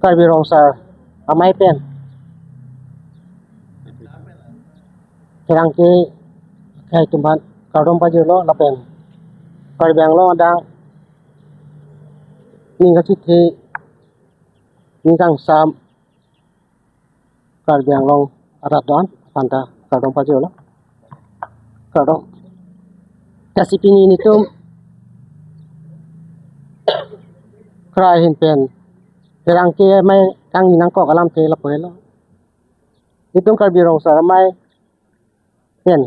Karbi Rongsar amai pen kerang ke kai tumban kadom baju lo la pen Karbang lo dang ni ka chithi ni kang sam Karbang lo aradon panta kadom baju lo kadom kasipini ni tum krai hin pen kerang ke mai kang nang ko kalam te la pe lo itum Karbi Rongsar mai pen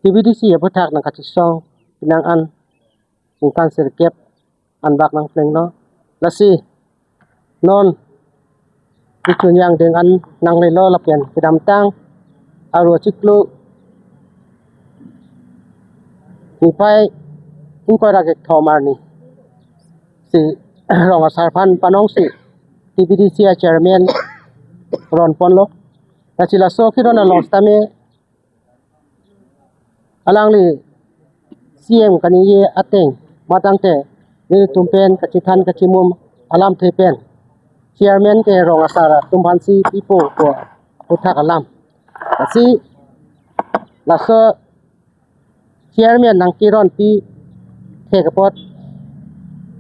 TBDC ya putak nang kacisong pinang an bukan sirkep an bak nang pleng lo lasi non ichunyang dengan nang le lo la pen kidam tang aro chiklu ni pai in ko ra ke thomar ni si rong sarphan panong si TBDC chairman ron pon lo lasi so kiron long stame alang li CM kaniye ateng matang te ni tumpen kachithan kachimum alam thepen chairman ke rong asara tumbansi pipo ko puthak alam asi laso chairman nang kiron pi thekapot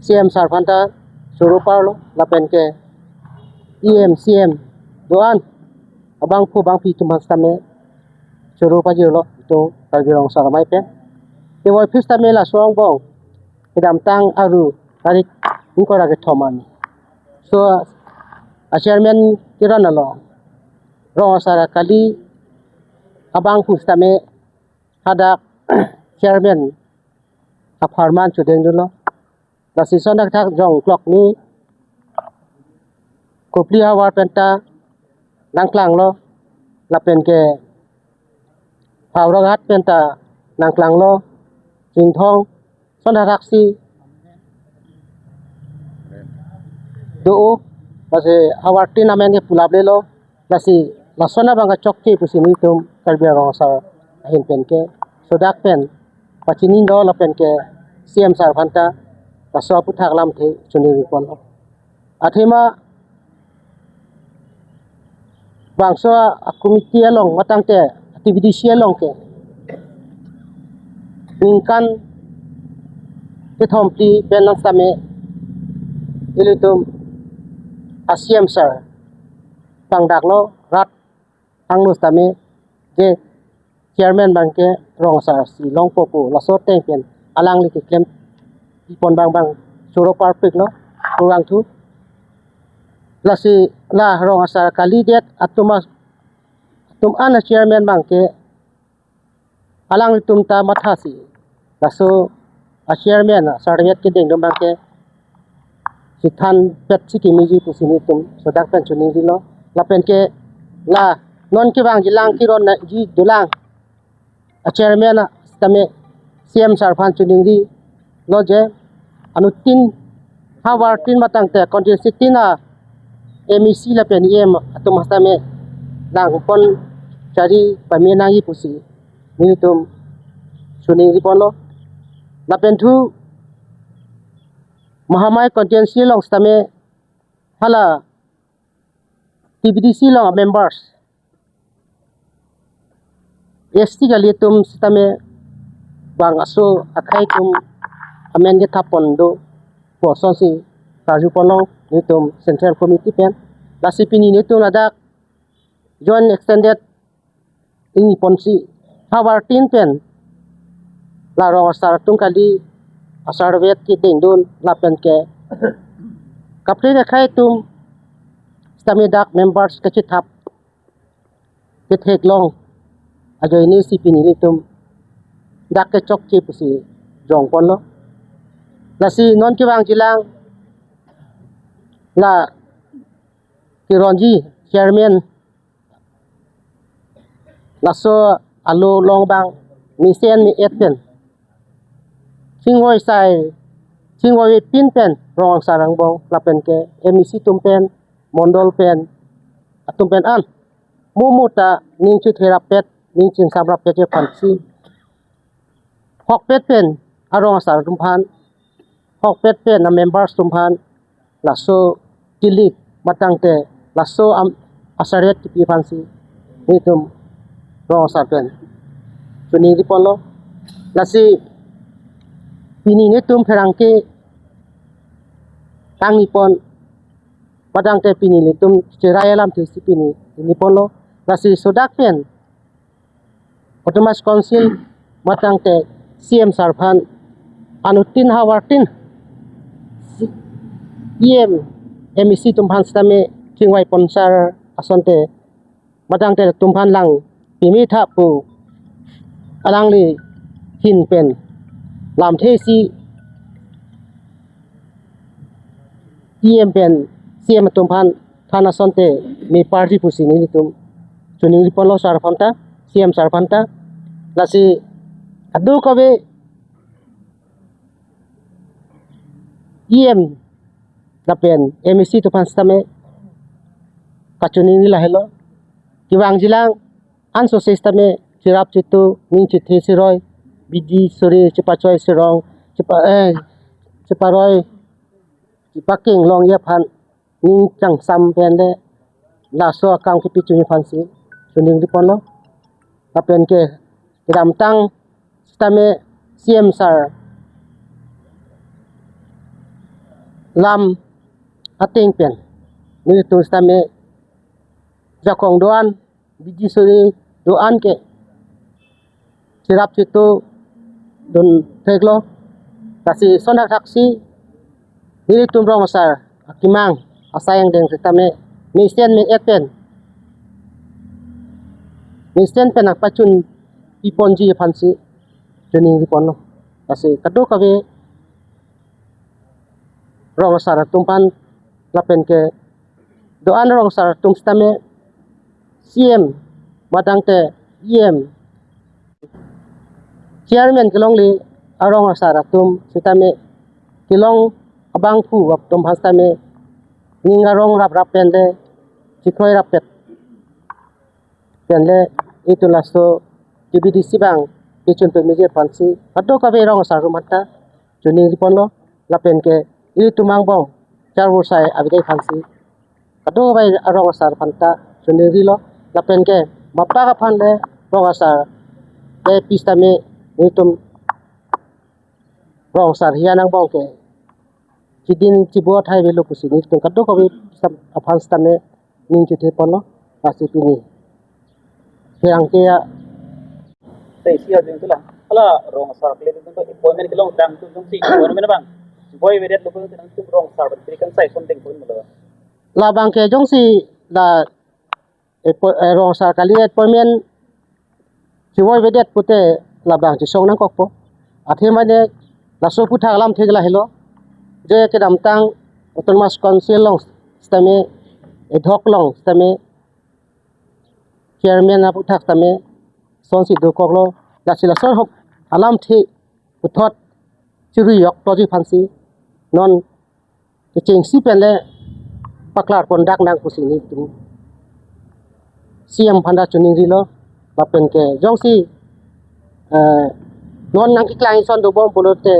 CM sarphanta surupalo lapen ke CM doan abang phu bang pi tumbanstame surupa jilo itu Karbi Rongsar mai pen te woi fista mela song bong kidam tang aru tarik ko ra ke thoman so chairman kiran lo Rongsar kali abang fista me hadak chairman apharman chudeng lo la season dak thak jong clock ni kopli hawar penta nangklang lo la pen ke Auragat penta nangklang lo Jingthong sonaraksi do base awarti namen ke pulable lo lasi lasona banga chokki pusini tum Karbi Rongsar hin pen ke sodak pen pachini do la pen ke CM sarphanta laso puthak lam the chuni pon athema bangso komiti along matang te TBDC along ke ingkan ke thomti penang same ilitum ASEAN sir pangdak lo rat angus tame je chairman bangke Rongsar si longpopo laso teng pen alang li ke klem ipon bang suro perfect lo kurang tu lasi la Rongsar kali det atumas tum ana chairman bangke alang tum ta mathasi laso a chairman sarvet ke deng bangke sithan pet sikimiji pusini tum sodak pen chuni lo la pen ke la non ke bang jilang kiron na ji dulang a chairman tame CM sarphan chuni ri lo je anu tin hawar tin matang te contingency na MEC la pen yem atum hastame lang pon cari pamenangi pusi ni tum suning ri pon lo la pen thu mahamai contingency long stame hala TBDC long members ST gali tum stame bang aso akai tum amen ge thapon do poson si kaju ponong ni tum central committee pen la sipini ni tum ladak joint extended ini ponsi hawar tin pen la Rongsar tung kali asarvet ki ding dun la pen ke kapre ke khai tum stame dak members ke chithap ke thek long ajoi ni sipini ni tum dak ke chok chi pusi jong pon lo la si non ki bang jilang la kironji chairman laso alo long bang mi sen mi etpen singoi sai singoi pin pen Rongsar ang bong la pen ke MEC tum pen mondol pen atum pen an mumuta ning chu therapet ning chin samrap pe je phansi hok pet pen Rongsar tum phan hok pet pen na members tum phan laso Kilik matangte lasso asaret pi fansi ni tum rong sarpen chuni di polo lasi pini ni tum pherangke tang ni pon matangte pini le tum cherayalam thi pini ni polo lasi sodak pen Autonomous Council matangte CM Sarphan anutin hawartin MEC tumphan stame kingwai ponsar asonte matangte tumphan lang pimi tha pu alangli hin pen lam thesi pen CM tumphan thana sonte mi party pusini tum chuni polo sarphanta CM sarphanta lasi adu kobe dapen MEC tumphan stame kachuni ni lahelo kiwang jilang anso sisteme chirap chitu ning chithi siroi bidi sore chipachoi sirong chiparoi chipaking long ye phan ning chang sam pende la so akang ki pichuni phansi chuning di ponlo apen ke ram tang stame CM sar lam ating pen ni tu stame jakong doan biji sore doan ke sirap situ don teglo kasi sonak saksi ni tumrong asar akimang asayang deng stame misen me eten misen pen akpachun iponji phansi jeni riponno kasi kado kawe rong asar tumpan lapen ke doan rong asar tum stame CM matangte chairman kilong li arong asara tum sitame kilong abang pu wap tum hastame ningarong rap pende chikhoi rapet penle itu lasto TBDC bang ichun pe meje pansi ado kabe rong asar mata juni riponlo lapen ke ili tumang bong charwur sai abidai phansi ado bai arong asar phanta juni rilo lapen ke mappa ka phanle rong asar e pistame nitum rong sar hianang bong ke kidin chibo thai velu pusi nitum kado ko sam afan stame ning chithe ponlo pasi pini hirang ke ya sei sia jeng tula ala rong sar kle tum appointment kilong dang tum si kono mena bang boy vedet lo tum tum rong sar ban trikan sai something pun mala la bang ke jong si la rong sar kali appointment chiboy vedet pute labang chi song nang kokpo athe mane la so putha lam thegla helo je ke dam tang Autonomous Council long stame edhok long stame chairman na putha stame son si do koklo la sila sor hop alam thi uthot chiri yok to ji phansi non ke cheng si penle paklar pon dak nang pusini tu CM phanda chuni rilo lapen ke jong si non nang kiklai son do bom polote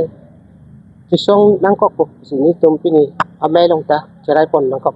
sisong nang kok sini tum pini amai long ta cerai pon nang kok